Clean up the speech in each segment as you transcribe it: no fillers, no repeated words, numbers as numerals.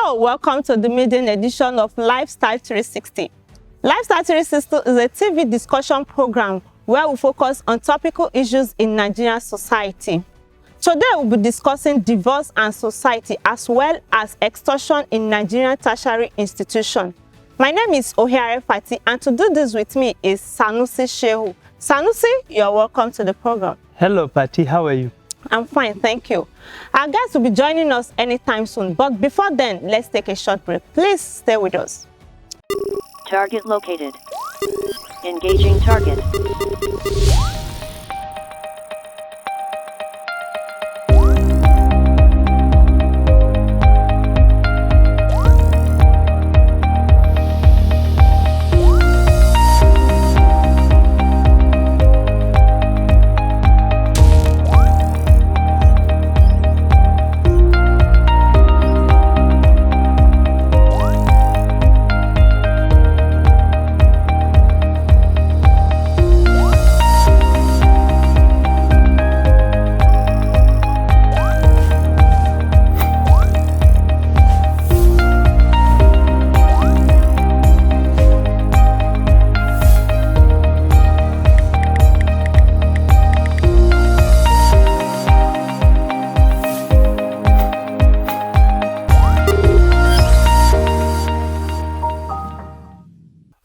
Hello, welcome to the maiden edition of Lifestyle 360. Lifestyle 360 is a TV discussion program where we focus on topical issues in Nigerian society. Today, we'll be discussing divorce and society as well as extortion in Nigerian tertiary institution. My name is Ohiare Fati, and to do this with me is Sanusi Shehu. Sanusi, you're welcome to the program. Hello, Patti. How are you? I'm fine, thank you. Our guests will be joining us anytime soon, but before then, let's take a short break. Please stay with us. Target located. Engaging target.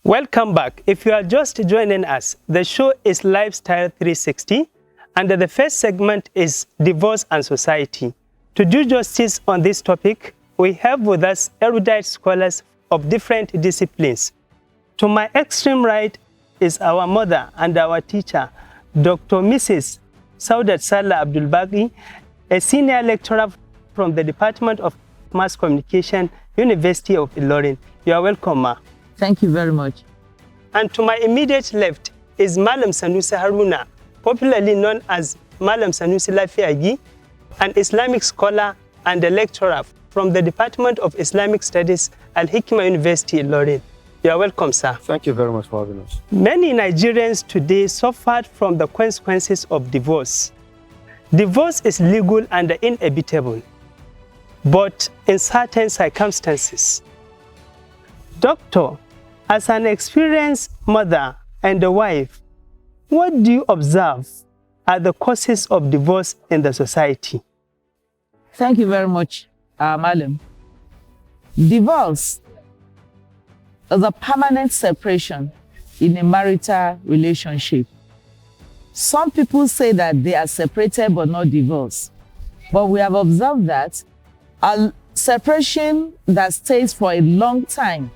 Welcome back. If you are just joining us, the show is Lifestyle 360, and the first segment is divorce and society. To do justice on this topic, we have with us erudite scholars of different disciplines. To my extreme right is our mother and our teacher, Dr. Mrs. Saudat Salah Abdul Baqi, a senior lecturer from the Department of Mass Communication, University of Ilorin. You are welcome, ma. Thank you very much. And to my immediate left is Malam Sanusi Haruna, popularly known as Malam Sanusi Lafiagi, an Islamic scholar and a lecturer from the Department of Islamic Studies, Al-Hikmah University, Ilorin. You are welcome, sir. Thank you very much for having us. Many Nigerians today suffered from the consequences of divorce. Divorce is legal and inevitable, but in certain circumstances. Doctor, as an experienced mother and a wife, what do you observe are the causes of divorce in the society? Thank you very much, Malam. Divorce is a permanent separation in a marital relationship. Some people say that they are separated but not divorced. But we have observed that a separation that stays for a long time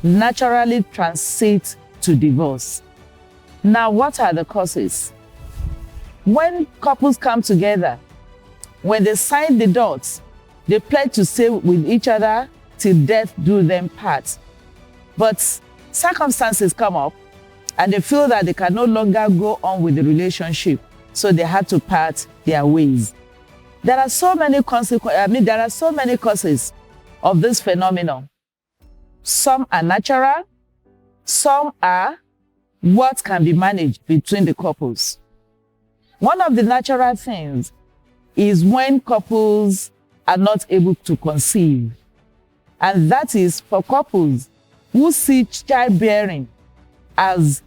naturally translates to divorce. Now, what are the causes? When couples come together, when they sign the dots, they pledge to stay with each other till death do them part. But circumstances come up and they feel that they can no longer go on with the relationship, so they had to part their ways. There are so many there are so many causes of this phenomenon. Some are natural, some are what can be managed between the couples. One of the natural things is when couples are not able to conceive. And that is for couples who see childbearing as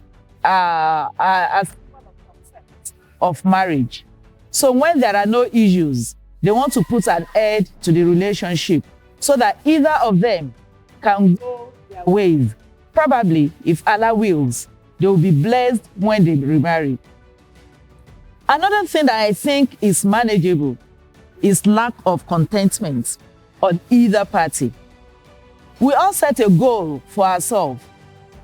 of marriage. So when there are no issues, they want to put an end to the relationship so that either of them can go their ways. Probably, if Allah wills, they will be blessed when they remarry. Another thing that I think is manageable is lack of contentment on either party. We all set a goal for ourselves.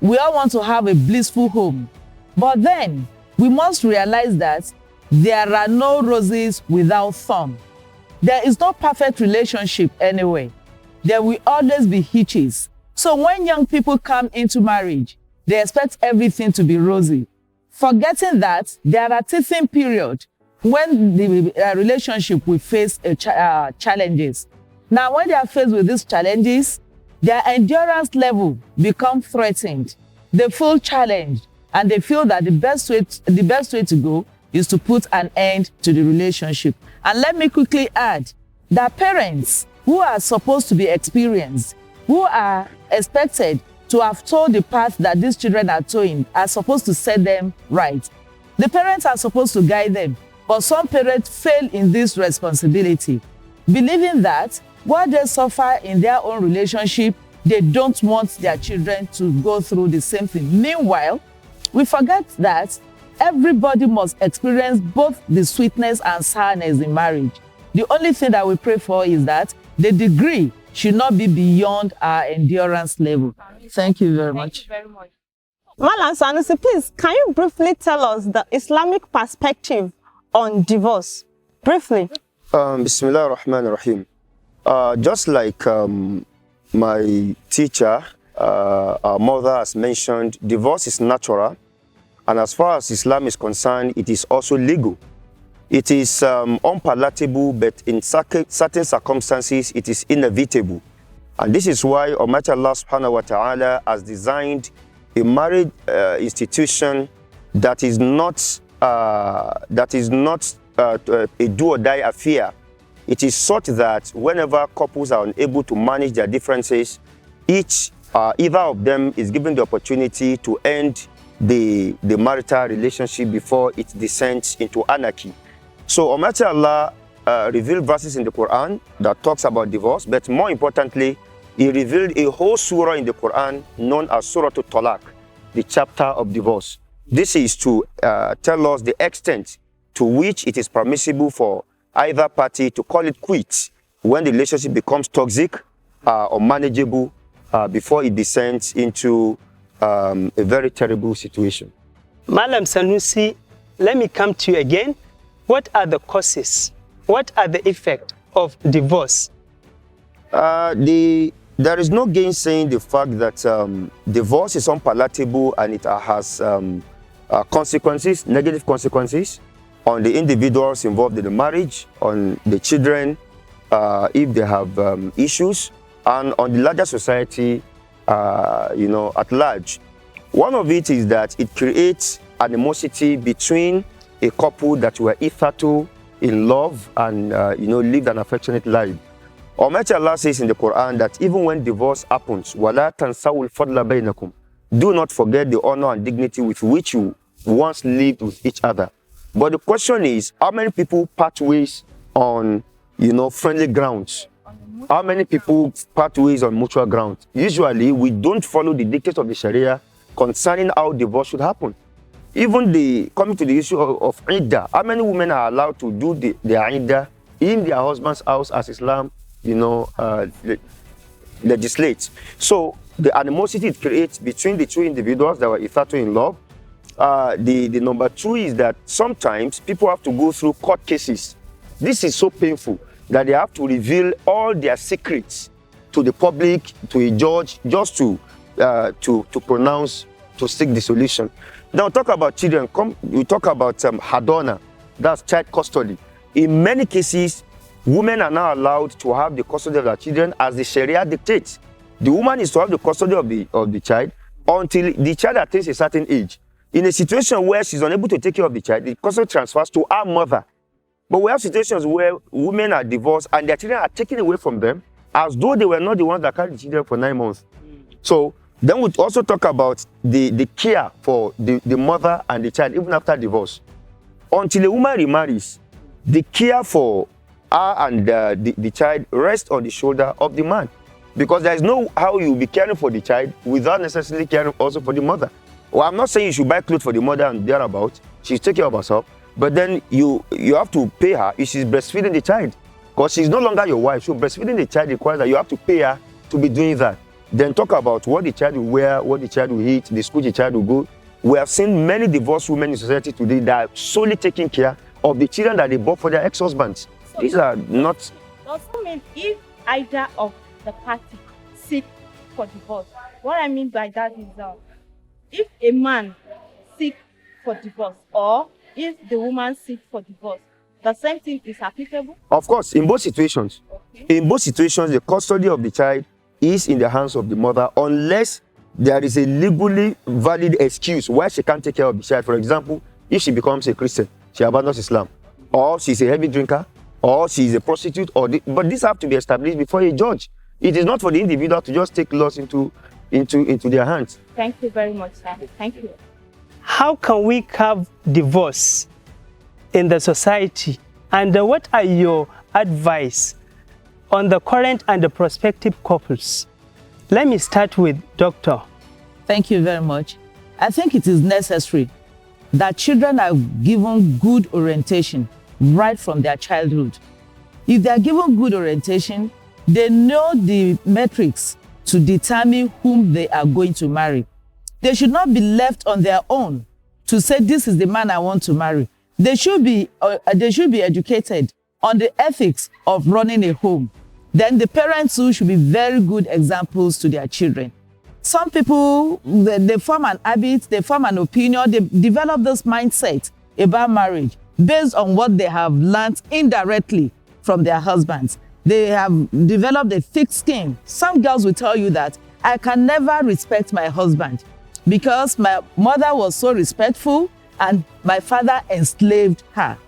We all want to have a blissful home. But then, we must realize that there are no roses without thorns. There is no perfect relationship anyway. There will always be hitches. So when young people come into marriage, they expect everything to be rosy, forgetting that there are teething periods when the relationship will face challenges. Now, when they are faced with these challenges, their endurance level becomes threatened. They feel challenged, and they feel that the best way to go is to put an end to the relationship. And let me quickly add that parents who are supposed to be experienced, who are expected to have told the path that these children are towing, are supposed to set them right. The parents are supposed to guide them, but some parents fail in this responsibility, believing that while they suffer in their own relationship, they don't want their children to go through the same thing. Meanwhile, we forget that everybody must experience both the sweetness and sourness in marriage. The only thing that we pray for is that the degree should not be beyond our endurance level. Thank you very much. Thank you very much. Malam Sanusi, please, can you briefly tell us the Islamic perspective on divorce? Briefly. Bismillah ar-Rahman ar-Rahim. Just like my teacher, our mother has mentioned, divorce is natural, and as far as Islam is concerned, it is also legal. It is unpalatable, but in certain circumstances, it is inevitable. And this is why Almighty Allah subhanahu wa ta'ala has designed a marriage institution that is not a do-or-die affair. It is such that whenever couples are unable to manage their differences, either of them is given the opportunity to end the marital relationship before it descends into anarchy. So Almighty Allah revealed verses in the Quran that talks about divorce, but more importantly, He revealed a whole surah in the Quran known as Surah Talaq, the chapter of divorce. This is to tell us the extent to which it is permissible for either party to call it quits when the relationship becomes toxic or manageable before it descends into a very terrible situation. Malam Sanusi, let me come to you again. What are the causes? What are the effects of divorce? There is no gainsaying the fact that divorce is unpalatable and it has consequences, negative consequences on the individuals involved in the marriage, on the children if they have issues, and on the larger society, at large. One of it is that it creates animosity between a couple that were hitherto in love and lived an affectionate life. Almighty Allah says in the Quran that even when divorce happens, وَلَا تَنْسَوُا الْفَضْلَ بَيْنَكُمْ, do not forget the honor and dignity with which you once lived with each other. But the question is, how many people part ways on friendly grounds? How many people part ways on mutual grounds? Usually, we don't follow the dictates of the Sharia concerning how divorce should happen. Even coming to the issue of iddah, how many women are allowed to do their iddah in their husband's house as Islam legislates? So the animosity it creates between the two individuals that were hitherto in love. The number two is that sometimes people have to go through court cases. This is so painful that they have to reveal all their secrets to the public, to a judge, just to pronounce, to seek the solution. Now talk about children. We talk about hadona, that's child custody. In many cases, women are now allowed to have the custody of their children as the Sharia dictates. The woman is to have the custody of the child until the child attains a certain age. In a situation where she's unable to take care of the child, the custody transfers to her mother. But we have situations where women are divorced and their children are taken away from them as though they were not the ones that carried the children for 9 months. So then we also talk about the care for the mother and the child even after divorce. Until a woman remarries, the care for her and the child rests on the shoulder of the man. Because there is no how you will be caring for the child without necessarily caring also for the mother. Well, I'm not saying you should buy clothes for the mother and thereabout. She's taking care of herself. But then you have to pay her if she's breastfeeding the child. Because she's no longer your wife. So breastfeeding the child requires that you have to pay her to be doing that. Then talk about what the child will wear, what the child will eat, the school the child will go. We have seen many divorced women in society today that are solely taking care of the children that they bought for their ex-husbands. So these are not... Does that mean if either of the party seek for divorce? What I mean by that is if a man seeks for divorce or if the woman seeks for divorce, the same thing is applicable? Of course, in both situations. Okay. In both situations, the custody of the child is in the hands of the mother unless there is a legally valid excuse why she can't take care of the child. For example, if she becomes a Christian, she abandons Islam, or she's a heavy drinker, or she is a prostitute, but this have to be established before a judge. It is not for the individual to just take laws into their hands. Thank you very much, sir. Thank you. How can we curb divorce in the society? And what are your advice on the current and the prospective couples? Let me start with Doctor. Thank you very much. I think it is necessary that children are given good orientation right from their childhood. If they are given good orientation, they know the metrics to determine whom they are going to marry. They should not be left on their own to say, this is the man I want to marry. They should be educated on the ethics of running a home. Then the parents too should be very good examples to their children. Some people, they form an habit, they form an opinion, they develop this mindset about marriage based on what they have learned indirectly from their husbands. They have developed a thick skin. Some girls will tell you that I can never respect my husband because my mother was so respectful and my father enslaved her.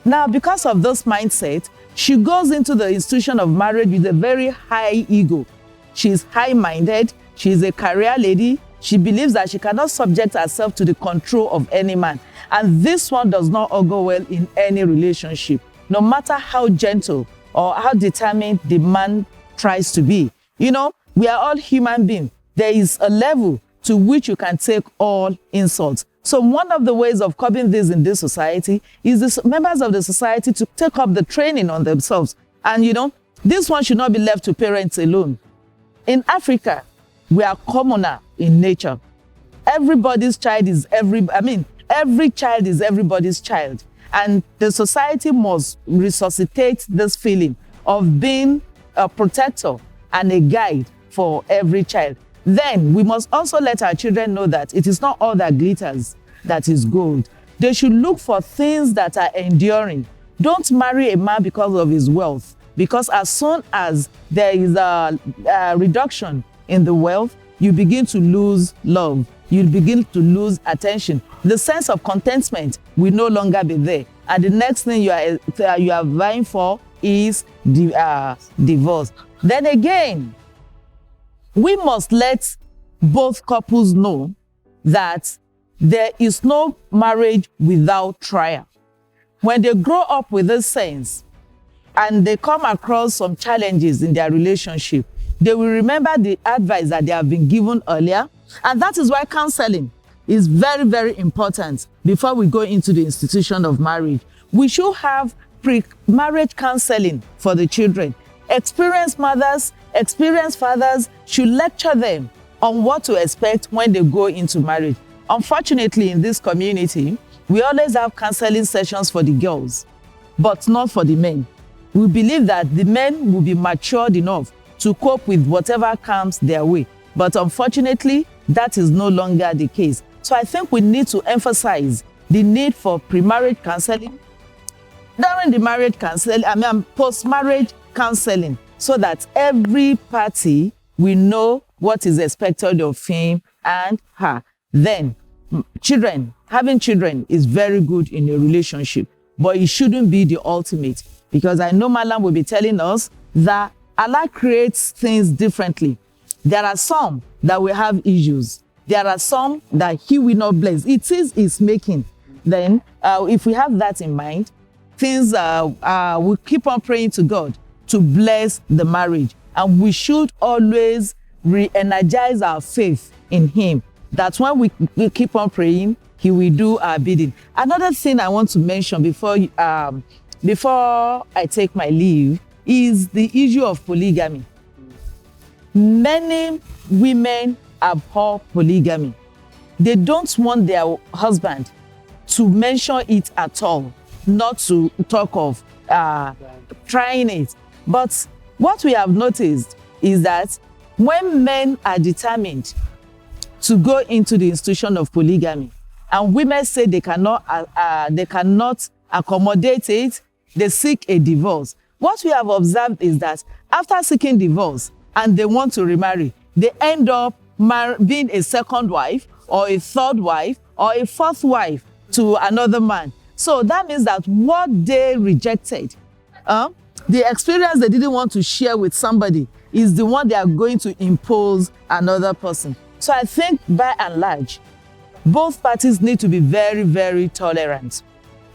Now, because of this mindset, she goes into the institution of marriage with a very high ego. She's high-minded, she's a career lady, she believes that she cannot subject herself to the control of any man. And this one does not augur well in any relationship, no matter how gentle or how determined the man tries to be. You know, we are all human beings. There is a level to which you can take all insults. So one of the ways of curbing this in this society is the members of the society to take up the training on themselves. And you know, this one should not be left to parents alone. In Africa, we are commoner in nature. Everybody's child is every child is everybody's child. And the society must resuscitate this feeling of being a protector and a guide for every child. Then we must also let our children know that it is not all that glitters that is gold. They should look for things that are enduring. Don't marry a man because of his wealth, because as soon as there is a reduction in the wealth, you begin to lose love. You begin to lose attention. The sense of contentment will no longer be there. And the next thing you are vying for is divorce. Then again, we must let both couples know that there is no marriage without trial. When they grow up with this sense and they come across some challenges in their relationship, they will remember the advice that they have been given earlier. And that is why counseling is very, very important before we go into the institution of marriage. We should have pre-marriage counseling for the children. Experienced mothers, experienced fathers should lecture them on what to expect when they go into marriage. Unfortunately, in this community, we always have counseling sessions for the girls, but not for the men. We believe that the men will be matured enough to cope with whatever comes their way. But unfortunately, that is no longer the case. So I think we need to emphasize the need for pre-marriage counseling, during the marriage counseling, post-marriage counseling, so that every party will know what is expected of him and her. Then, having children is very good in a relationship, but it shouldn't be the ultimate, because I know Malam will be telling us that Allah creates things differently. There are some that will have issues. There are some that he will not bless. It is his making. Then, if we have that in mind, things we keep on praying to God to bless the marriage. And we should always re-energize our faith in him, that when we keep on praying, he will do our bidding. Another thing I want to mention before I take my leave is the issue of polygamy. Many women abhor polygamy. They don't want their husband to mention it at all, not to talk of trying it. But what we have noticed is that when men are determined to go into the institution of polygamy, and women say they cannot accommodate it, they seek a divorce. What we have observed is that after seeking divorce and they want to remarry, they end up being a second wife or a third wife or a fourth wife to another man. So that means that what they rejected The experience they didn't want to share with somebody is the one they are going to impose another person. So I think by and large, both parties need to be very, very tolerant.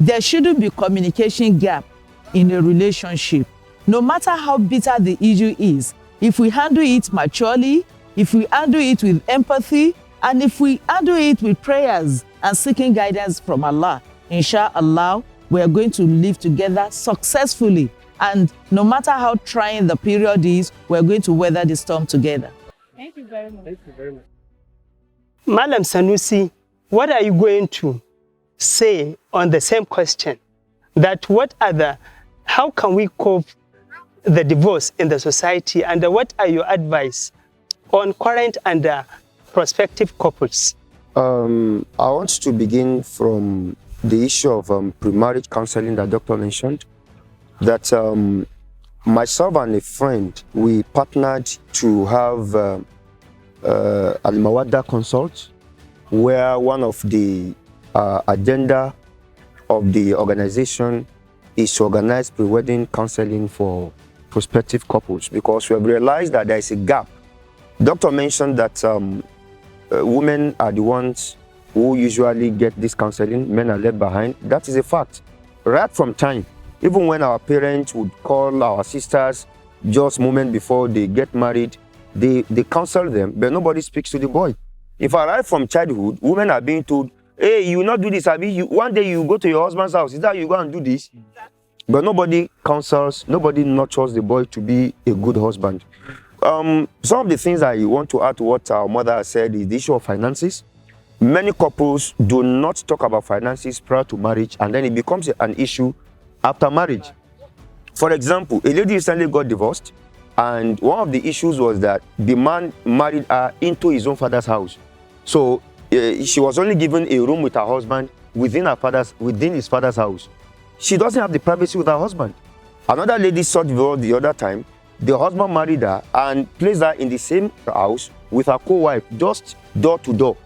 There shouldn't be communication gap in a relationship. No matter how bitter the issue is, if we handle it maturely, if we handle it with empathy, and if we handle it with prayers and seeking guidance from Allah, inshallah, we are going to live together successfully. And no matter how trying the period is, we're going to weather the storm together. Thank you very much. Thank you very much. Madam Sanusi, what are you going to say on the same question? That how can we cope the divorce in the society, and what are your advice on current and prospective couples? I want to begin from the issue of pre-marriage counseling that Doctor mentioned. That myself and a friend, we partnered to have Al-Mawadda Consult, where one of the agenda of the organization is to organize pre-wedding counseling for prospective couples, because we have realized that there is a gap. Doctor mentioned that women are the ones who usually get this counseling, men are left behind. That is a fact. Right from time, even when our parents would call our sisters just moment before they get married, they counsel them, but nobody speaks to the boy. If I right from childhood, women are being told, hey, you will not do this, Abi. One day you go to your husband's house, is that you go and do this? But nobody counsels, nobody nurtures the boy to be a good husband. Some of the things I want to add to what our mother has said is the issue of finances. Many couples do not talk about finances prior to marriage, and then it becomes an issue after marriage. For example, a lady recently got divorced, and one of the issues was that the man married her into his own father's house. So she was only given a room with her husband within his father's house. She doesn't have the privacy with her husband. Another lady sought divorce the other time. The husband married her and placed her in the same house with her co-wife, just door to door.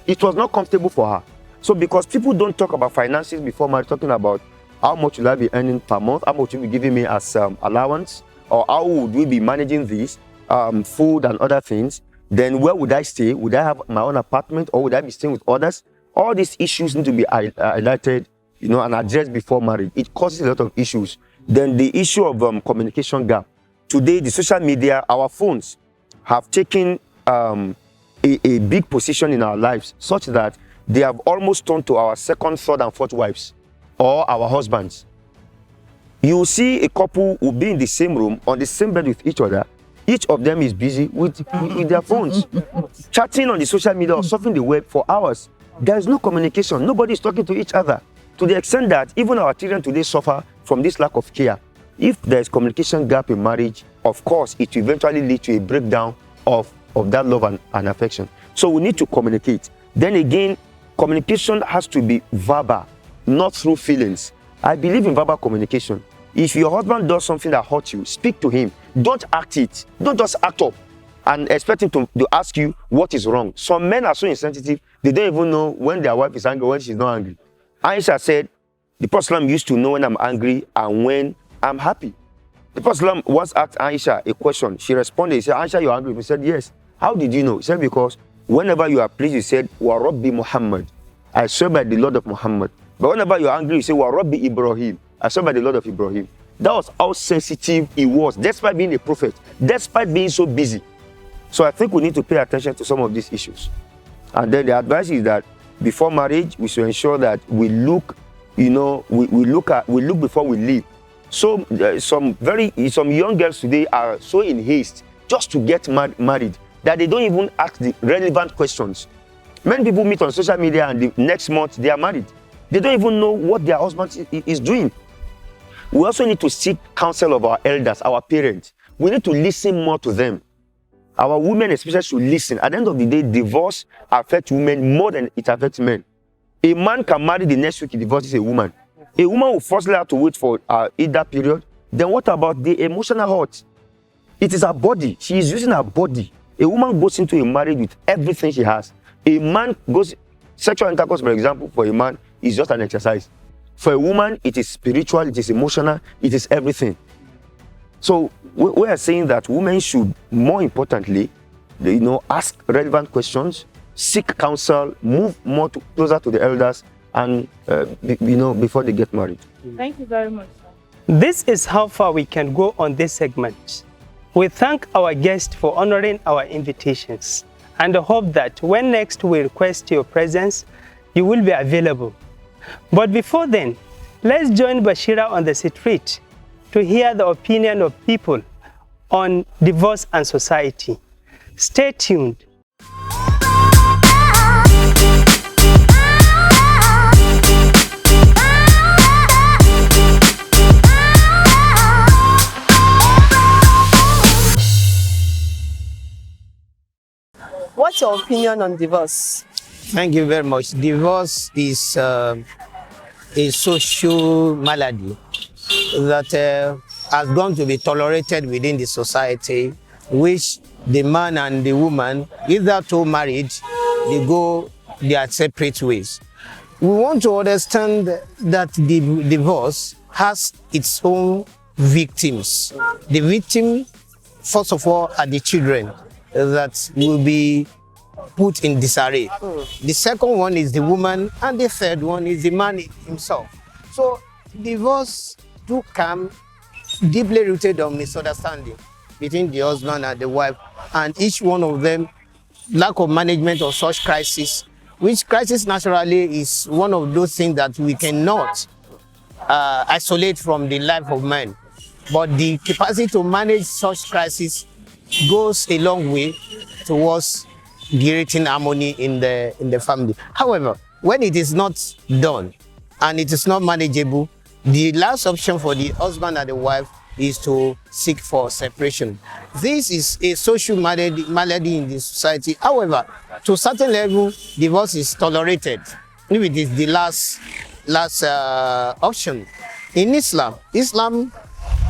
It was not comfortable for her. So because people don't talk about finances before marriage, talking about how much will I be earning per month, how much will you be giving me as allowance, or how would we be managing this, food and other things, then where would I stay? Would I have my own apartment, or would I be staying with others? All these issues need to be highlighted, and addressed before marriage. It causes a lot of issues. Then the issue of communication gap. Today, the social media, our phones have taken a big position in our lives, such that they have almost turned to our second, third, and fourth wives, or our husbands. You see a couple who be in the same room, on the same bed with each other. Each of them is busy with their phones, chatting on the social media or surfing the web for hours. There is no communication. Nobody is talking to each other, to the extent that even our children today suffer from this lack of care. If there is communication gap in marriage, of course, it will eventually lead to a breakdown of that love and affection. So we need to communicate. Then again, communication has to be verbal, not through feelings. I believe in verbal communication. If your husband does something that hurts you, speak to him. Don't act it. Don't just act up and expect him to ask you what is wrong. Some men are so insensitive, they don't even know when their wife is angry, when she's not angry. Aisha said, the Prophet used to know when I'm angry and when I'm happy. The Prophet once asked Aisha a question. She responded, he said, Aisha, you're angry? He said, yes. How did you know? He said, because whenever you are pleased, you said, Wa Rabbi Muhammad. I swear by the Lord of Muhammad. But whenever you're angry, you say, Wa Rabbi Ibrahim. I swear by the Lord of Ibrahim. That was how sensitive he was, despite being a prophet, despite being so busy. So I think we need to pay attention to some of these issues. And then the advice is that before marriage, we should ensure that we look, we look before we leave. So some young girls today are so in haste just to get married that they don't even ask the relevant questions. Many people meet on social media and the next month they are married. They don't even know what their husband is doing. We also need to seek counsel of our elders, our parents. We need to listen more to them. Our women especially should listen. At the end of the day, divorce affects women more than it affects men. A man can marry the next week he divorces a woman. A woman will firstly have to wait for either period. Then what about the emotional hurt? It is her body. She is using her body. A woman goes into a marriage with everything she has. A man goes, sexual intercourse, for example, for a man is just an exercise. For a woman, it is spiritual, it is emotional, it is everything. So we are saying that women should, more importantly, ask relevant questions, seek counsel, move more closer to the elders, and before they get married. Thank you very much. This is how far we can go on this segment. We thank our guest for honoring our invitations and hope that when next we request your presence, you will be available. But before then, let's join Bashira on the street to hear the opinion of people on divorce and society. Stay tuned. What's your opinion on divorce? Thank you very much. Divorce is a social malady that has gone to be tolerated within the society, which the man and the woman, if they are two married, they go their separate ways. We want to understand that the divorce has its own victims. The victim, first of all, are the children that will be put in disarray. The second one is the woman, and the third one is the man himself. So divorce do come deeply rooted on misunderstanding between the husband and the wife, and each one of them lack of management of such crisis, which crisis naturally is one of those things that we cannot isolate from the life of man. But the capacity to manage such crisis goes a long way towards creating harmony in the family. However, when it is not done and it is not manageable, the last option for the husband and the wife is to seek for separation. This is a social malady in the society. However, to a certain level, divorce is tolerated. If it is the last option. In Islam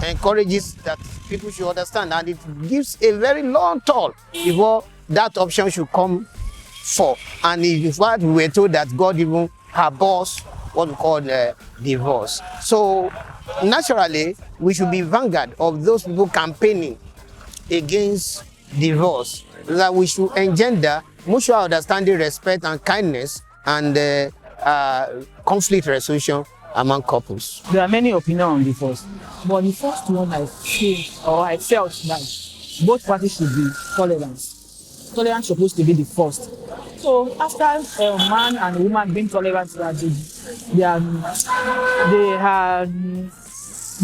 encourages that people should understand, and it gives a very long toll before that option should come forth. And in fact, we were told that God even abhors what we call divorce. So naturally, we should be vanguard of those people campaigning against divorce, that we should engender mutual understanding, respect, and kindness, and conflict resolution among couples. There are many opinions on divorce, but the first one I felt that both parties should be tolerant. Tolerance is supposed to be the first. So after a man and a woman being tolerant, that they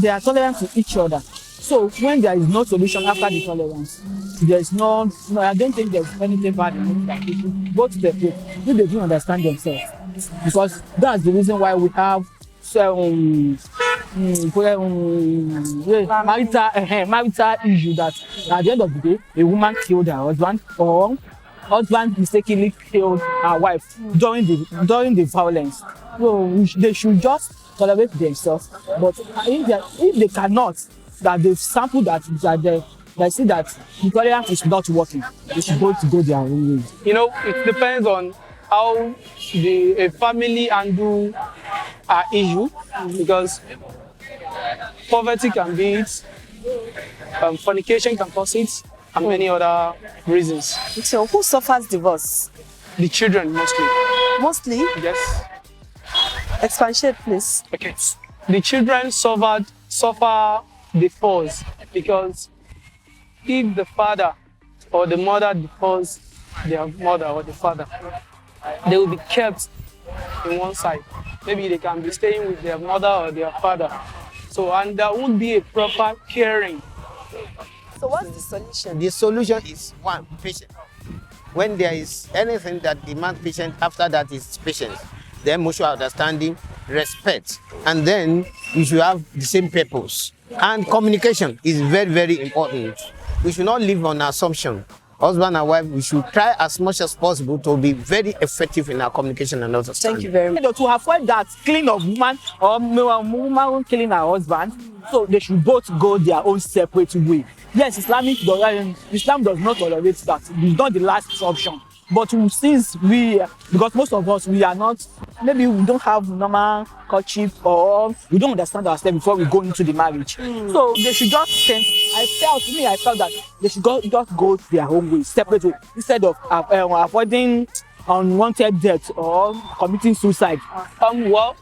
are tolerant to each other. So when there is no solution after the tolerance, there is no I don't think there's anything bad in that people go to the place if they don't understand themselves, because that's the reason why we have marital issue, that at the end of the day a woman killed her husband, or husband mistakenly killed her wife during the violence. So they should just tolerate themselves. But if they cannot, that they've sampled that they see that the tolerance is not working, they should both go their own way. It depends on how a family handle an issue, because poverty can be it, fornication can cause it, and many other reasons. So who suffers divorce? The children mostly. Mostly? Yes. Expatiate, please. Okay. The children suffer divorce because if the father or the mother divorce their mother or the father, they will be kept in one side. Maybe they can be staying with their mother or their father. So, and there won't be a proper caring. So what's the solution? The solution is one, patience. When there is anything that demands patience, after that is patience. Then mutual understanding, respect, and then you should have the same purpose. And communication is very, very important. We should not live on assumption. Husband and wife, we should try as much as possible to be very effective in our communication and understanding. Thank you very much. To avoid that killing of woman or woman killing her husband, so they should both go their own separate way. Yes, Islam does not tolerate that. It's not the last option. But since because most of us, we are not, maybe we don't have normal courtship, or we don't understand ourselves before we go into the marriage. So they should just think, I felt that they should just go their own way, separate way, instead of avoiding unwanted death or committing suicide. Well,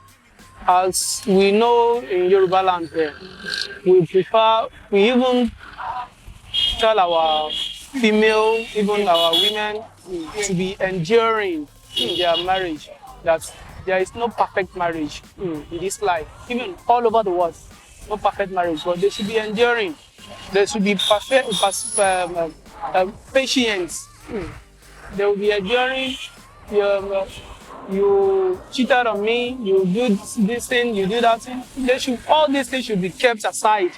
as we know in Yoruba land here, we even tell our female, even our women, to be enduring in their marriage, that there is no perfect marriage in this life, even all over the world, no perfect marriage, but they should be enduring. There should be patience. They will be enduring. You cheated on me, you do this thing, you do that thing. All these things should be kept aside.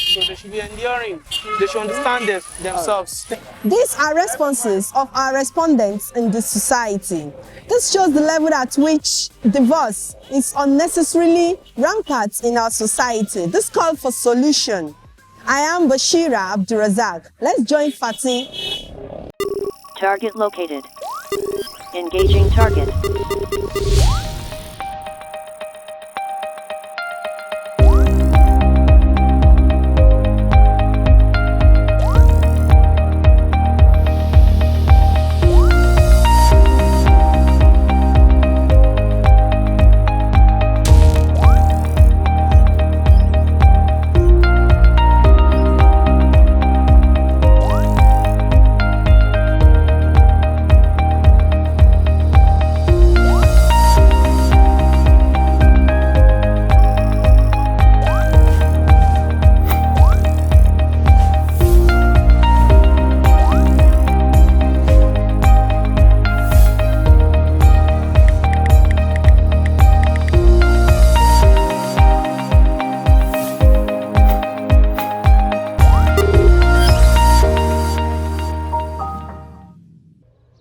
So they should be enduring. They should understand themselves. These are responses of our respondents in the society. This shows the level at which divorce is unnecessarily rampant in our society. This call for solution. I am Bashira Abdurazak. Let's join Fatih. Target located. Engaging target.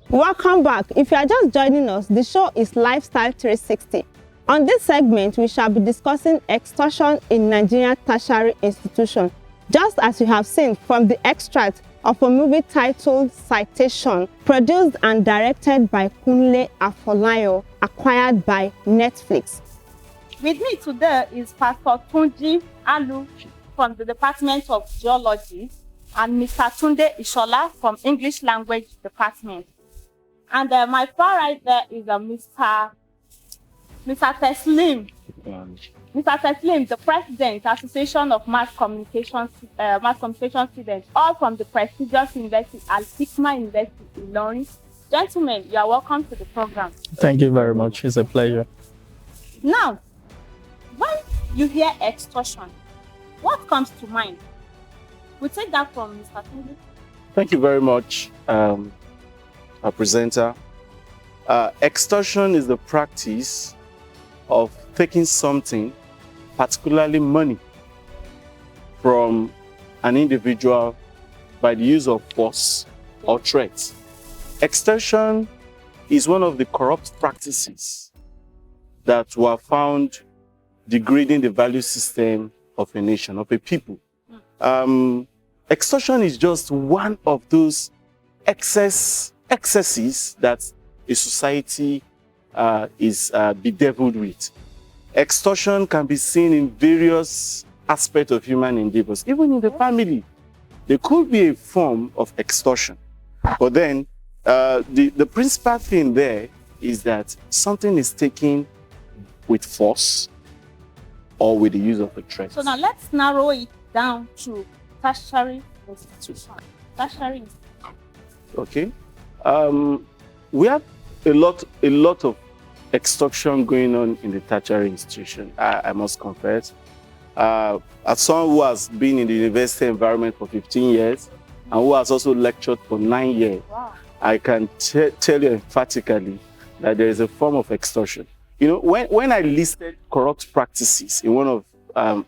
Welcome back. If you are just joining us, the show is Lifestyle 360. On this segment, we shall be discussing extortion in Nigerian tertiary institution, just as you have seen from the extract of a movie titled Citation, produced and directed by Kunle Afolayo, acquired by Netflix. With me today is Pastor Tunji Alu from the Department of Geology and Mr. Tunde Ishola from English Language Department. And my far right there is Mr. Teslim. Mr. Teslim, the President, Association of Mass Communication Students, all from the prestigious University, Al-Hikma University in Ilorin. Gentlemen, you are welcome to the program. Thank you very much. It's a pleasure. Now, when you hear extortion, what comes to mind? We take that from Mr. Tunde. Thank you very much, our presenter. Extortion is the practice of taking something, particularly money, from an individual by the use of force or threat. Extortion is one of the corrupt practices that were found degrading the value system of a nation, of a people. Extortion is just one of those excesses that a society is bedeviled with. Extortion can be seen in various aspects of human endeavors. Even in the family, there could be a form of extortion. But then, the principal thing there is that something is taken with force or with the use of a threat. So now let's narrow it down to tertiary institution. Tertiary institution. Okay. We have a lot of extortion going on in the tertiary institution, I must confess. As someone who has been in the university environment for 15 years and who has also lectured for 9 years, wow, I can tell you emphatically that there is a form of extortion. You know, when I listed corrupt practices in one of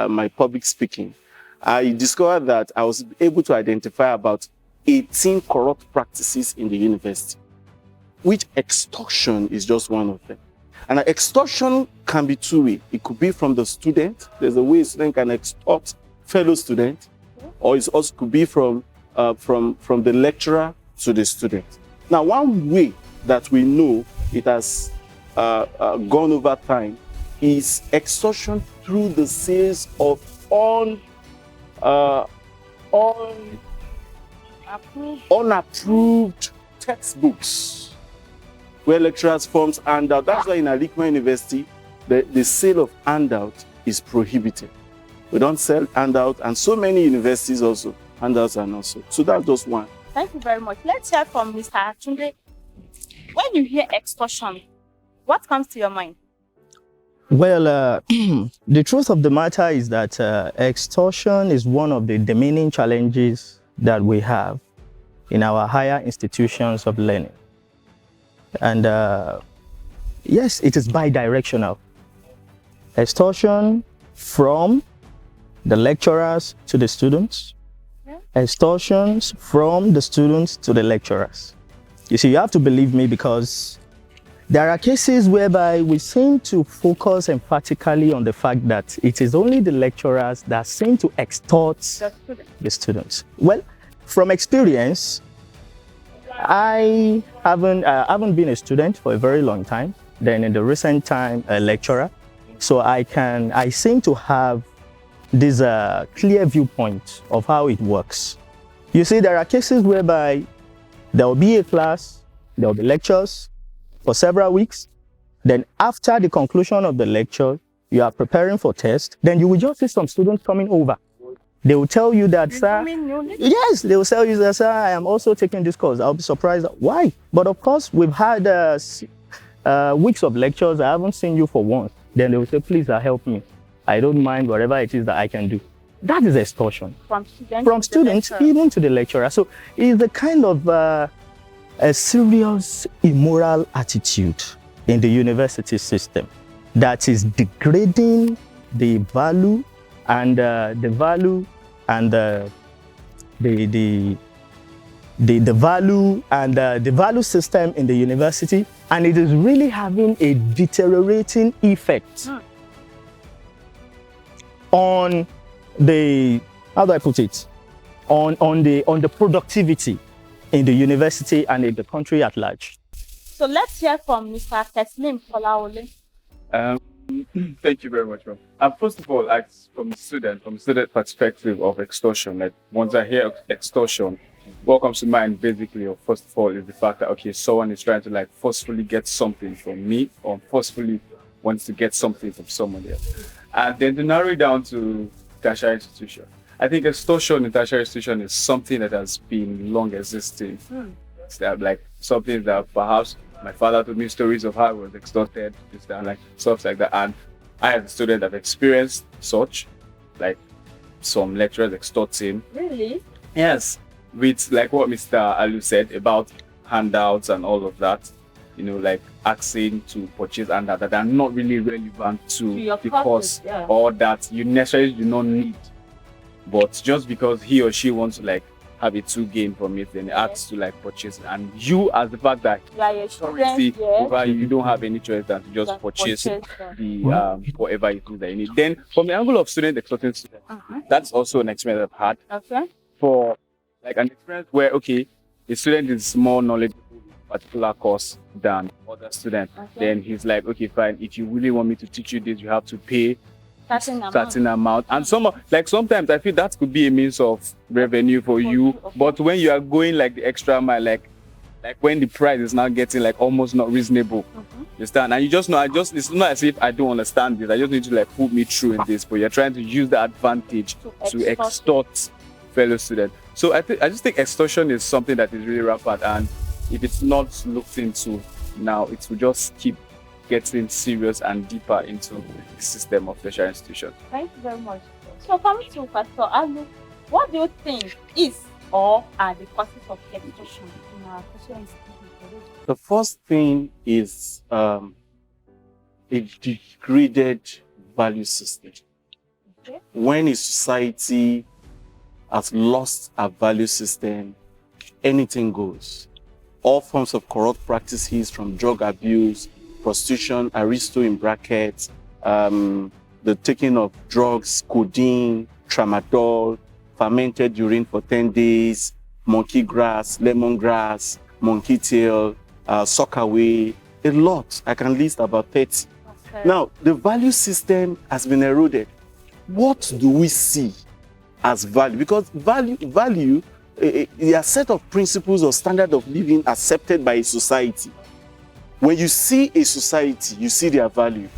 my public speaking, I discovered that I was able to identify about 18 corrupt practices in the university, which extortion is just one of them. And extortion can be two-way. It could be from the student. There's a way a student can extort fellow student, or it also could be from the lecturer to the student. Now, one way that we know it has gone over time is extortion through the sales of unapproved textbooks, where lecturers forms handout. That's why in Alikma University, the sale of handout is prohibited. We don't sell handout, and so many universities also, handouts are not sold. So that's just one. Thank you very much. Let's hear from Mr. Tunde. When you hear extortion, what comes to your mind? Well, the truth of the matter is that extortion is one of the demeaning challenges that we have in our higher institutions of learning. And yes, it is bi-directional. Extortion from the lecturers to the students, extortions from the students to the lecturers. You see, you have to believe me, because there are cases whereby we seem to focus emphatically on the fact that it is only the lecturers that seem to extort the students. Well, from experience, I haven't been a student for a very long time. Then in the recent time, a lecturer. So I seem to have this clear viewpoint of how it works. You see, there are cases whereby there will be a class, there will be lectures for several weeks. Then after the conclusion of the lecture, you are preparing for test. Then you will just see some students coming over. They will tell you that, sir, yes, they will tell you that, sir, I am also taking this course. I'll be surprised. Why? But of course, we've had weeks of lectures. I haven't seen you for once. Then they will say, please help me. I don't mind whatever it is that I can do. That is extortion. From students even to the lecturer. So it's a kind of a serious immoral attitude in the university system that is degrading the value and the value and the value system in the university, and it is really having a deteriorating effect on the, how do I put it, on the productivity in the university and in the country at large. So let's hear from Mr. Teslim Kolaole. Thank you very much, ma'am. First of all, from the student perspective of extortion, like once I hear extortion, what comes to mind basically, or first of all, is the fact that, okay, someone is trying to like forcefully get something from me, or forcefully wants to get something from someone else. And then to narrow it down to tertiary institution, I think extortion in tertiary institution is something that has been long existing. It's like something that perhaps my father told me stories of how I was extorted, like stuff like that. And I as a student have experienced such, like some lecturers extorting. Really? Yes, with like what Mr. Alu said about handouts and all of that, you know, like asking to purchase handouts that are not really relevant to the course, or that you necessarily do not need. But just because he or she wants to like have a two gain from it, then asks to like purchase it. And you, as the fact that over you don't have any choice than to just purchase the whatever it is that you need. Then from the angle of student extorting students, that's also an experience I've had. Okay. For like an experience where, okay, the student is more knowledgeable in a particular course than other students, then he's like, okay, fine, if you really want me to teach you this, you have to pay certain amount. And sometimes I feel that could be a means of revenue for you, but when you are going like the extra mile, like when the price is now getting like almost not reasonable, you understand? And you just know, it's not as if I don't understand this, I just need to like put me through in this, but you're trying to use the advantage to extort fellow students. So I just think extortion is something that is really rampant, and if it's not looked into now, it will just keep getting serious and deeper into the system of tertiary institutions. Thank you very much. So coming to Pastor Alu, what do you think is or are the causes of extortion in our tertiary institutions? The first thing is a degraded value system. Okay. When a society has lost a value system, anything goes. All forms of corrupt practices, from drug abuse, prostitution, aristo in brackets, the taking of drugs, codeine, tramadol, fermented urine for 10 days, monkey grass, lemongrass, monkey tail, sockaway, a lot. I can list about 30. Okay. Now, the value system has been eroded. What do we see as value? Because value is a set of principles or standard of living accepted by a society. When you see a society, you see their value.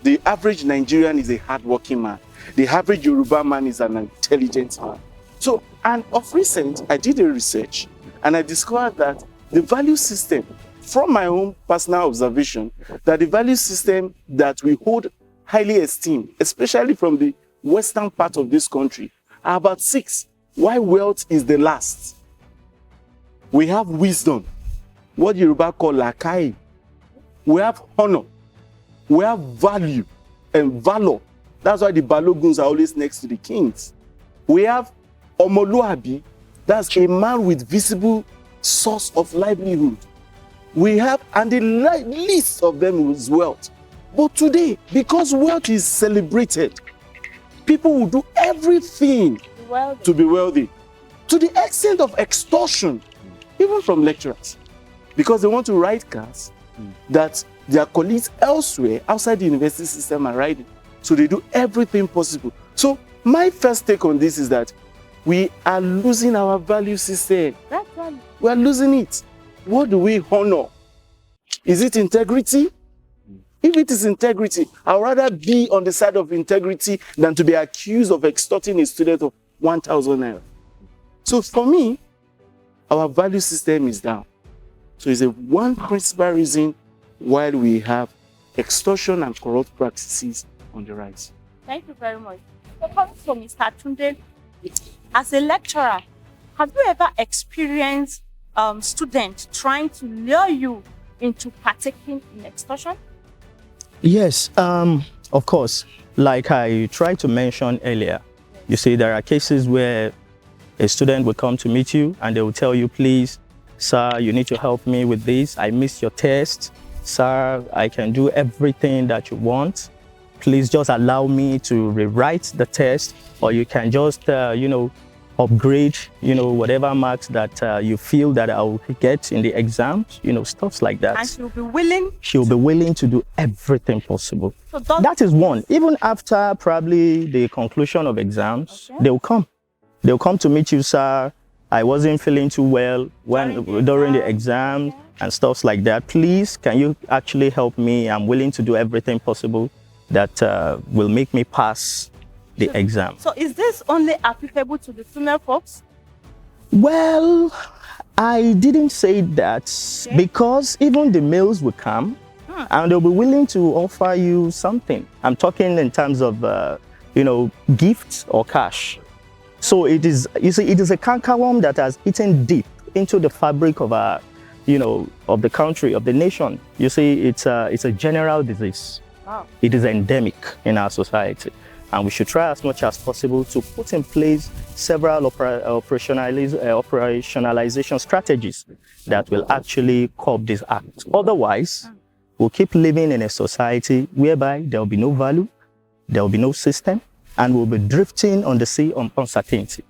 The average Nigerian is a hardworking man. The average Yoruba man is an intelligent man. So, and of recent, I did a research and I discovered that the value system, from my own personal observation, that the value system that we hold highly esteemed, especially from the western part of this country, are about 6. Why wealth is the last? We have wisdom, what Yoruba call lakai. We have honor. We have value and valor. That's why the Baloguns are always next to the kings. We have omoluabi. That's a man with visible source of livelihood. We have, and the least of them is wealth. But today, because wealth is celebrated, people will do everything to be wealthy. To the extent of extortion, even from lecturers. Because they want to write cars that their colleagues elsewhere, outside the university system, are writing. So they do everything possible. So my first take on this is that we are losing our value system. That's right. We are losing it. What do we honor? Is it integrity? If it is integrity, I'd rather be on the side of integrity than to be accused of extorting a student of 1,000 naira. So for me, our value system is down. So it's one principal reason why we have extortion and corrupt practices on the rise. Thank you very much. So coming from Mr. Tunde, as a lecturer, have you ever experienced students trying to lure you into partaking in extortion? Yes, of course. Like I tried to mention earlier, you see, there are cases where a student will come to meet you and they will tell you, please, sir, you need to help me with this. I missed your test. Sir, I can do everything that you want. Please just allow me to rewrite the test, or you can just, upgrade, whatever marks that you feel that I'll get in the exams, stuff like that. And she'll be willing? She'll be willing to do everything possible. So that is one. Even after probably the conclusion of exams, they'll come. They'll come to meet you, sir. I wasn't feeling too well during the exam and stuff like that. Please, can you actually help me? I'm willing to do everything possible that will make me pass the exam. So is this only applicable to the female folks? Well, I didn't say that because even the males will come and they'll be willing to offer you something. I'm talking in terms of, gifts or cash. So it is, you see, it is a cankerworm that has eaten deep into the fabric of our, of the country, of the nation. You see, it's a general disease. Wow. It is endemic in our society. And we should try as much as possible to put in place several operationalization strategies that will actually curb this act. Otherwise, we'll keep living in a society whereby there will be no value, there will be no system, and we'll be drifting on the sea of uncertainty.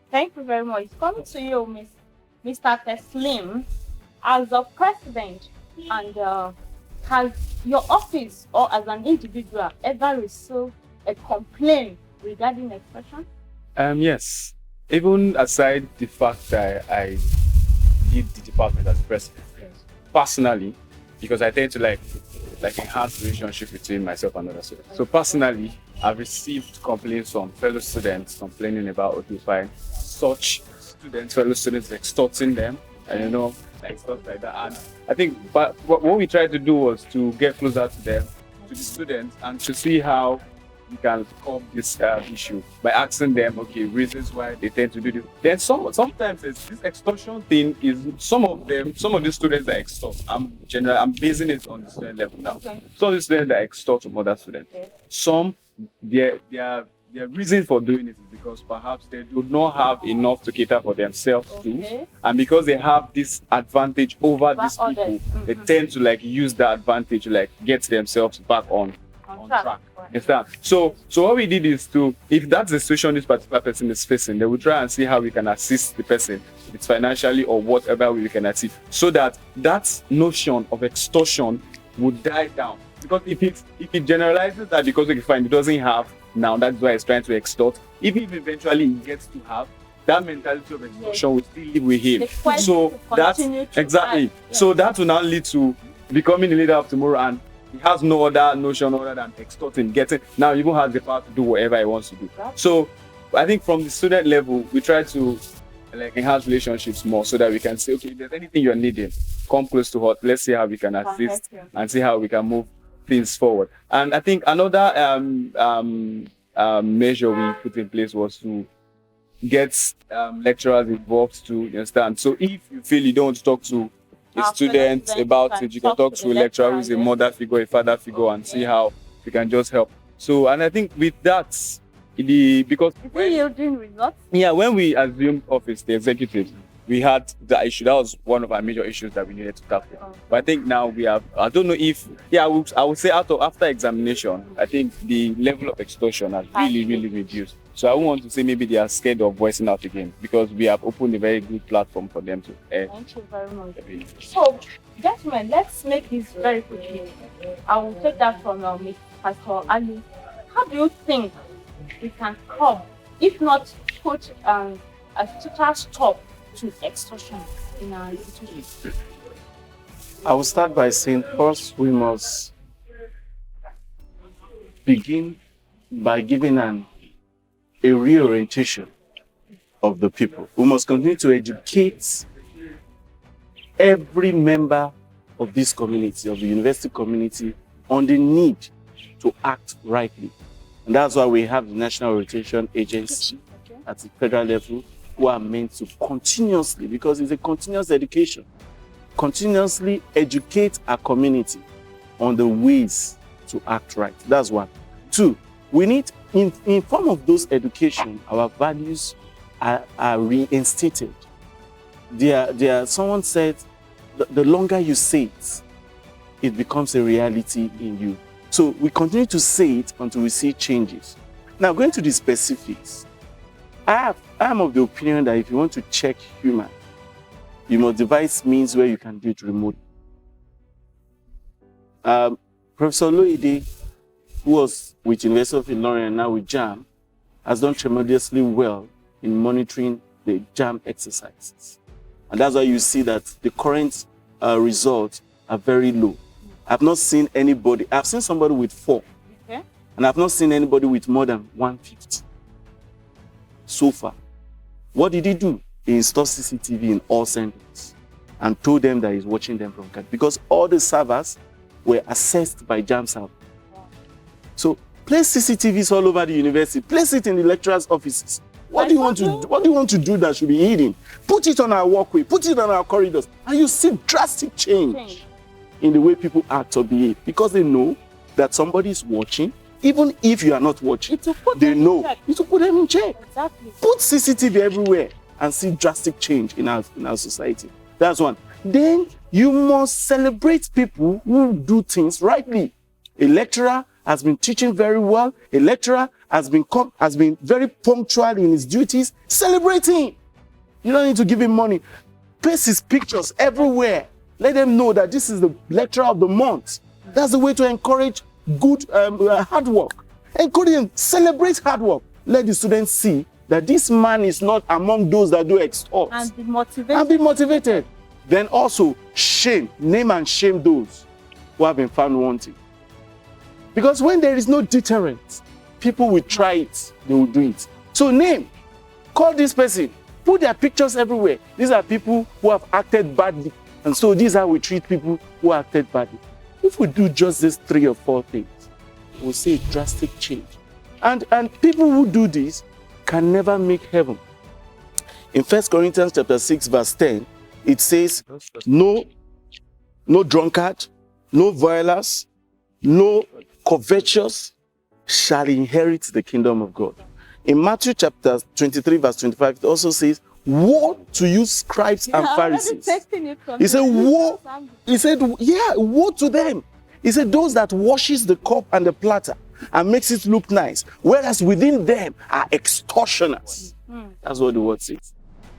Thank you very much. Coming to you, Mr. Teslim, as a president, and has your office or as an individual ever received a complaint regarding extortion? Yes. Even aside the fact that I lead the department as president, personally, because I tend to like enhance relationship between myself and other students. So personally, I've received complaints from fellow students complaining about occupying such students, fellow students extorting them, and stuff like that. And I think, but what we tried to do was to get closer to them, to the students, and to see how we can curb this issue by asking them, okay, reasons why they tend to do this. Then sometimes this extortion thing is some of the students that extort. I'm basing it on the student level now. Okay. Some of the students that extort from other students. Okay. Some their reason for doing it is because perhaps they do not have enough to cater for themselves too, and because they have this advantage over these people, they tend to use that advantage to get themselves back on track. Understand? So what we did is to, if that's the situation this particular person is facing, then we try and see how we can assist the person, if it's financially or whatever we can assist, so that that notion of extortion would die down. Because if it generalizes that because okay, fine, it doesn't have now, that's why it's trying to extort. If eventually it gets to have, that mentality of extortion will still live with him. So that's exactly. So that will now lead to becoming the leader of tomorrow, and he has no other notion other than extorting, getting. Now he even has the power to do whatever he wants to do. So I think from the student level, we try to like enhance relationships more, so that we can say, okay, if there's anything you're needing, come close to us. Let's see how we can assist and see how we can move things forward. And I think another measure we put in place was to get lecturers involved too. You understand? So if you feel you don't want to talk to a student about it, you can talk to a lecturer who is a mother figure, a father figure, and see how you can just help. So, and I think with that, because yielding results? Yeah, when we assumed office, the executive, we had the issue. That was one of our major issues that we needed to tackle. But I think now we have, I don't know if, I would say after examination, I think the level of extortion has really reduced. So I want to say maybe they are scared of voicing out again, because we have opened a very good platform for them to Thank you very much. So, gentlemen, let's make this very quickly. I will take that from Pastor Ali. How do you think we can curb, if not put a total stop to extortion in our institutions? I will start by saying first we must begin by giving a reorientation of the people. We must continue to educate every member of this community, of the university community, on the need to act rightly. And that's why we have the National Orientation Agency at the federal level, who are meant to continuously, because it's a continuous education, continuously educate our community on the ways to act right. That's one. Two, we need, in form of those education, our values are reinstated. Someone said, the longer you say it, it becomes a reality in you. So we continue to say it until we see changes. Now, going to the specifics, I am of the opinion that if you want to check human, you must devise means where you can do it remotely. Professor Loide, who was with University of Illinois and now with JAM, has done tremendously well in monitoring the JAM exercises. And that's why you see that the current results are very low. I've not seen anybody, I've seen somebody with 4, and I've not seen anybody with more than 150 so far. What did he do? He installed CCTV in all centers and told them that he's watching them from cat, because all the servers were assessed by JAM server. So place CCTVs all over the university, place it in the lecturers' offices. What do you want to do that should be hidden? Put it on our walkway, put it on our corridors, and you see drastic change in the way people act or behave, because they know that somebody is watching. Even if you are not watching, they know you to put them in check. Exactly. Put CCTV everywhere and see drastic change in our society. That's one. Then you must celebrate people who do things rightly. A lecturer has been teaching very well. A lecturer has been very punctual in his duties. Celebrate him. You don't need to give him money. Paste his pictures everywhere. Let them know that this is the lecturer of the month. That's the way to encourage good hard work. Encourage them. Celebrate hard work. Let the students see that this man is not among those that do extort. And be motivated. Then also name and shame those who have been found wanting. Because when there is no deterrent, people will try it, they will do it. So call this person, put their pictures everywhere. These are people who have acted badly. And so these are how we treat people who acted badly. If we do just these 3 or 4 things, we'll see a drastic change. And people who do this can never make heaven. In 1 Corinthians chapter 6, verse 10, it says, no drunkard, no violence, no covetous shall inherit the kingdom of God. In Matthew chapter 23, verse 25, it also says, woe to you, scribes and Pharisees. He said, woe to them. He said those that washes the cup and the platter and makes it look nice, whereas within them are extortioners. That's what the word says.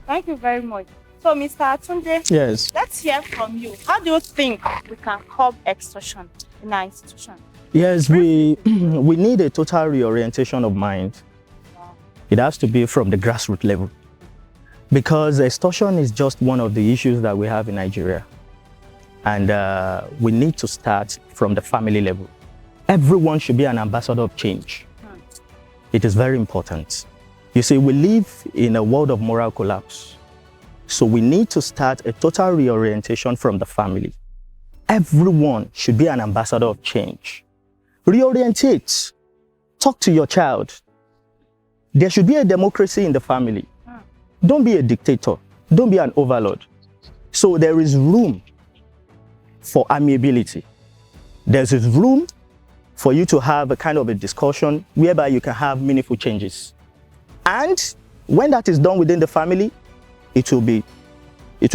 Thank you very much. So, Mr. Atunde, Yes. let's hear from you. How do you think we can curb extortion in our institution? Yes, we need a total reorientation of mind. It has to be from the grassroots level, because extortion is just one of the issues that we have in Nigeria. And we need to start from the family level. Everyone should be an ambassador of change. It is very important. You see, we live in a world of moral collapse. So we need to start a total reorientation from the family. Everyone should be an ambassador of change. Reorientate. Talk to your child. There should be a democracy in the family. Don't be a dictator. Don't be an overlord. So there is room for amiability. There's room for you to have a kind of a discussion whereby you can have meaningful changes. And when that is done within the family, it will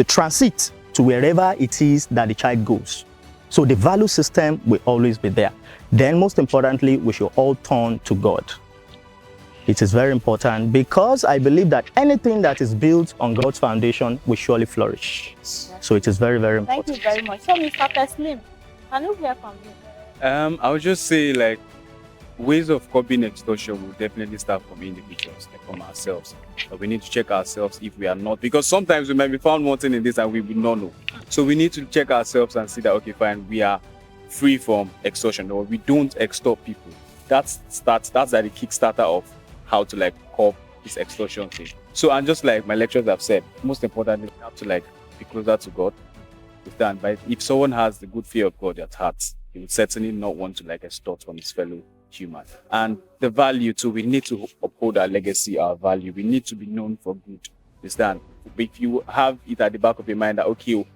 transit to wherever it is that the child goes. So the value system will always be there. Then most importantly, we should all turn to God. It is very important, because I believe that anything that is built on God's foundation will surely flourish. So it is very, very important. Thank you very much. So, Mr. Teslim, can you hear from you? I would just say, like, ways of curbing extortion will definitely start from individuals, like from ourselves. But we need to check ourselves if we are not, because sometimes we might be found wanting in this and we will not know. So we need to check ourselves and see that, okay, fine, we are free from extortion, or we don't extort people. That's like the kickstarter of how to like curb this extortion thing. So, and just like my lecturers have said, most importantly, we have to like be closer to God. But if someone has the good fear of God at heart, he would certainly not want to like extort from his fellow human. And the value too, we need to uphold our legacy, our value. We need to be known for good. Understand? If you have it at the back of your mind that, okay,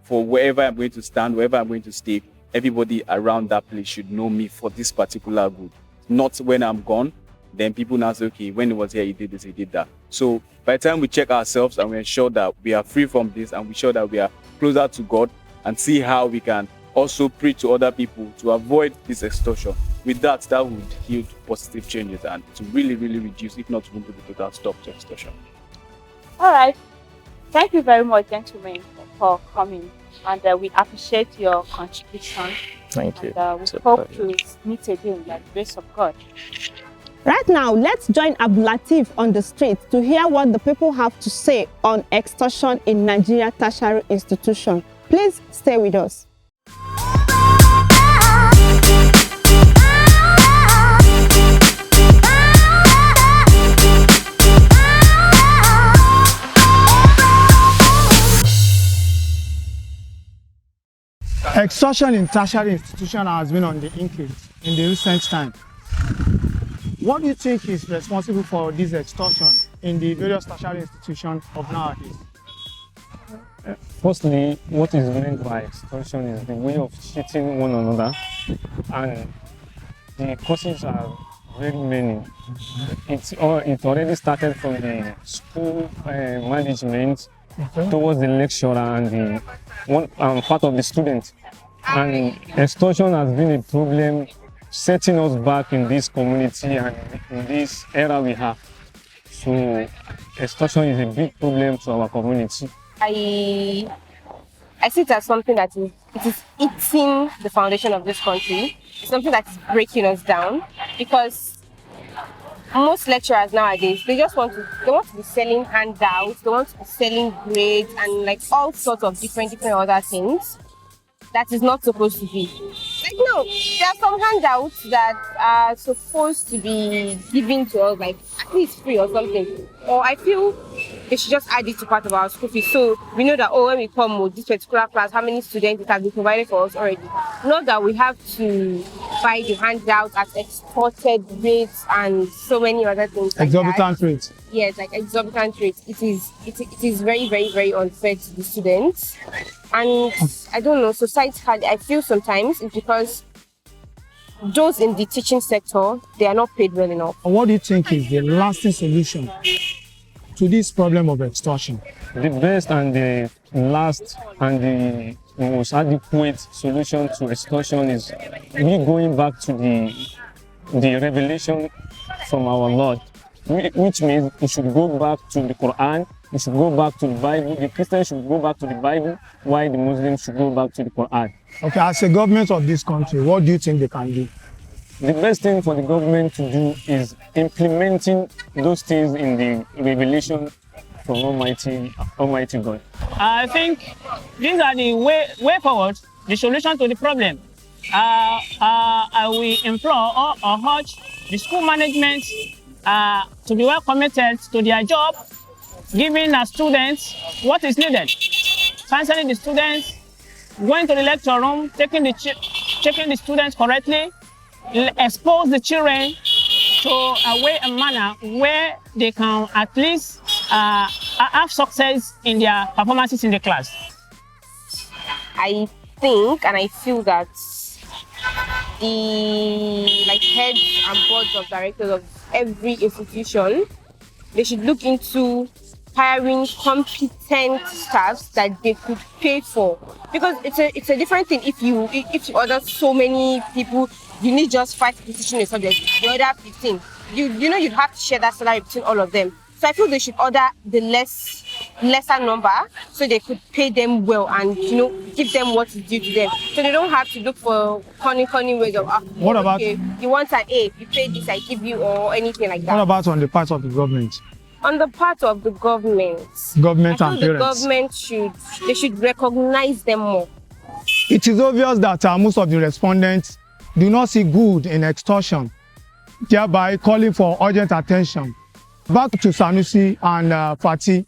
for wherever I'm going to stand, wherever I'm going to stay, everybody around that place should know me for this particular good. Not when I'm gone, then people now say, okay, when he was here, he did this, he did that. So by the time we check ourselves and we ensure that we are free from this, and we ensure that we are closer to God, and see how we can also preach to other people to avoid this extortion. With that would yield positive changes, and to really, really reduce, if not to put the total stop to extortion. All right. Thank you very much, gentlemen, for coming. And we appreciate your contribution. Thank you. And we hope to meet again by the grace of God. Right now, let's join Abdulateef on the street to hear what the people have to say on extortion in Nigeria tertiary institution. Please stay with us. Extortion in tertiary institution has been on the increase in the recent time. What do you think is responsible for this extortion in the various tertiary institutions of nowadays? Firstly, what is meant by extortion is the way of cheating one another, and the causes are very many. It already started from the school management towards the lecturer and the part of the student. And extortion has been a problem setting us back in this community and in this era we have. So extortion is a big problem to our community. I see it as something that is eating the foundation of this country. It's something that is breaking us down, because most lecturers nowadays, they want to be selling handouts, they want to be selling grades and like all sorts of different other things that is not supposed to be. Like, no, there are some handouts that are supposed to be given to us, like at least free or something. Or I feel they should just add it to part of our school fees, so we know that, oh, when we come with this particular class, how many students it has been provided for us already. Not that we have to buy the handouts at exported rates and so many other things. Exorbitant rates. Yes, like exorbitant rates. It is very, very, very unfair to the students. And I don't know, society, I feel sometimes it's because those in the teaching sector, they are not paid well enough. What do you think is the lasting solution to this problem of extortion? The best and the last and the most adequate solution to extortion is we going back to the revelation from our Lord, which means we should go back to the Quran, we should go back to the Bible, the Christians should go back to the Bible, while the Muslims should go back to the Quran. Okay, as a government of this country, what do you think they can do? The best thing for the government to do is implementing those things in the revelation from Almighty God. I think these are the way forward, the solution to the problem. I will implore or urge the school management to be well committed to their job, giving the students what is needed, counseling the students, going to the lecture room, checking the students correctly, expose the children to a way and manner where they can at least have success in their performances in the class. I think and I feel that the heads and boards of directors of every institution, they should look into hiring competent staffs that they could pay for, because it's a different thing if you order so many people. You need just 5 people teaching a subject, the other 15. You know you'd have to share that salary between all of them. So I feel they should order the lesser number so they could pay them well and give them what is due to them. So they don't have to look for funny ways of what about you want an A, you pay this, I give you, or anything like that. What about on the part of the government? On the part of the government and parents, the government should recognize them more. It is obvious that most of the respondents do not see good in extortion, thereby calling for urgent attention. Back to Sanusi and Fatih.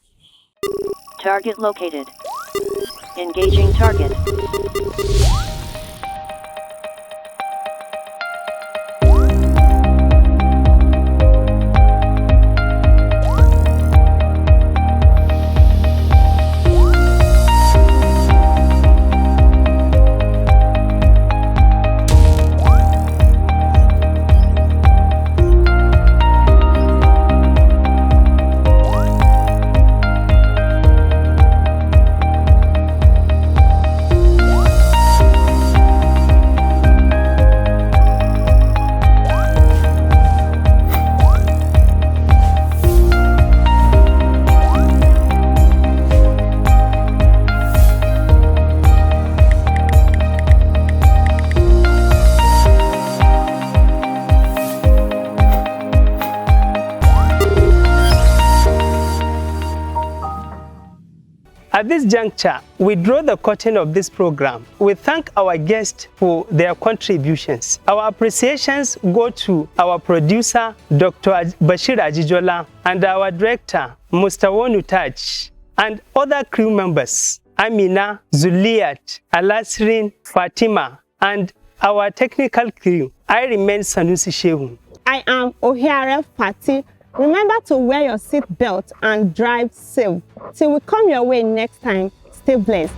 Target located. Engaging target. At this juncture, we draw the curtain of this program. We thank our guests for their contributions. Our appreciations go to our producer, Dr. Bashir Ajijola, and our director, Mustawonu Taj, and other crew members, Amina, Zuliat, Alasrin, Fatima, and our technical crew. I remain Sanusi Shehu. I am Ohiare Fatih. Remember to wear your seat belt and drive safe. Till we come your way next time, stay blessed.